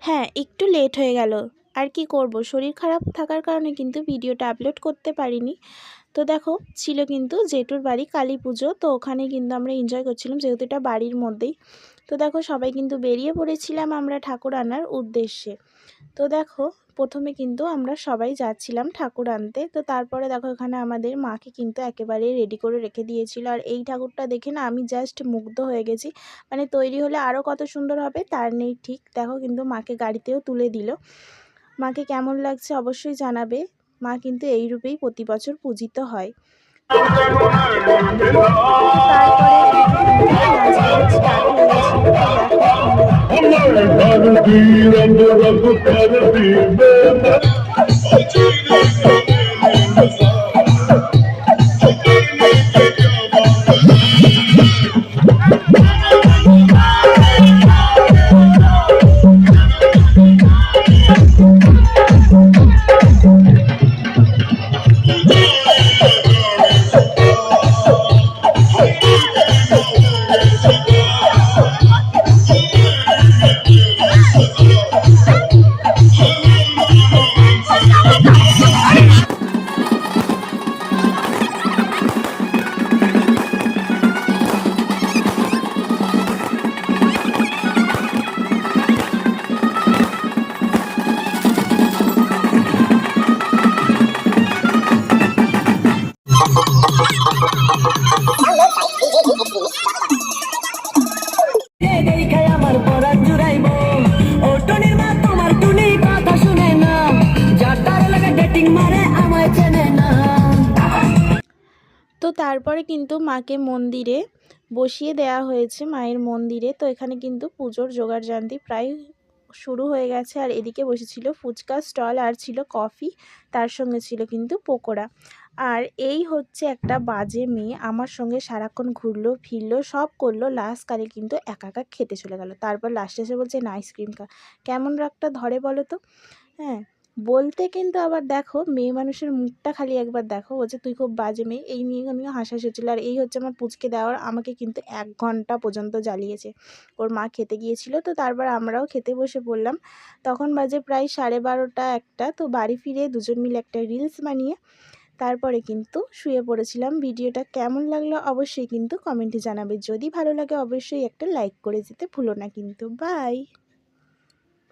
হ্যাঁ, একটু লেট হয়ে গেল। আর কি করব, শরীর খারাপ থাকার কারণে কিন্তু ভিডিওটা আপলোড করতে পারিনি। তো দেখো, ছিল কিন্তু জেঠুর বাড়ি কালী পুজো, তো ওখানে কিন্তু আমরা এনজয় করছিলাম, যেহেতু এটা বাড়ির মধ্যেই। তো দেখো, সবাই কিন্তু বেরিয়ে পড়েছিলাম আমরা ঠাকুর আনার উদ্দেশ্যে। তো দেখো, প্রথমে কিন্তু আমরা সবাই যাচ্ছিলাম ঠাকুর আনতে। তো তারপরে দেখো, এখানে আমাদের মাকে কিন্তু একেবারে রেডি করে রেখে দিয়েছিল। আর এই ঠাকুরটা দেখে না আমি জাস্ট মুগ্ধ হয়ে গেছি। মানে তৈরি হলে আরও কত সুন্দর হবে তার নেই ঠিক। দেখো, কিন্তু মাকে গাড়িতেও তুলে দিল। মাকে কেমন লাগছে অবশ্যই জানাবে। মা কিন্তু এই রূপেই প্রতি বছর পূজিত হয়। তারপরে এদিকে কিন্তু নাচ গান স্টার্ট হয়ে গেছিল। তো দেখো, তো তারপরে কিন্তু মাকে মন্দিরে বসিয়ে দেয়া হয়েছে, মায়ের মন্দিরে। তো এখানে কিন্তু পুজোর জোগাড়জান্তি প্রায় শুরু হয়ে গেছে। আর এদিকে বসেছিল ফুচকা স্টল, আর ছিল কফি, তার সঙ্গে ছিল কিন্তু পকোড়া। আর এই হচ্ছে একটা বাজে মেয়ে, আমার সঙ্গে সারাক্ষণ ঘুরলো ফিরলো সব করলো, লাস্ট কালে কিন্তু একা একা খেতে চলে গেল। তারপর লাস্টে এসে বলছে না, আইসক্রিম খা। কেমন রাগটা ধরে বলো তো? হ্যাঁ, বলতে কিন্তু আবার দেখো, মেয়ে মানুষের মুখটা খালি একবার দেখো, বলছে তুই খুব বাজে মেয়ে। এই নিয়ে নিয়ে হাসাহাসি হচ্ছিলো। আর এই হচ্ছে আমার পুচকে দেওয়ার, আমাকে কিন্তু 1 ঘন্টা পর্যন্ত জ্বালিয়েছে। ওর মা খেতে গিয়েছিল, তো তারপর আমরাও খেতে বসে পড়লাম। তখন বাজে প্রায় 12:30 1টা। তো বাড়ি ফিরে দুজন মিলে একটা রিলস বানিয়ে তারপরে কিন্তু শুয়ে পড়েছিলাম। ভিডিওটা কেমন লাগলো অবশ্যই কিন্তু কমেন্টে জানাবে। যদি ভালো লাগে অবশ্যই একটা লাইক করে যেতে ভুলো না কিন্তু। বাই।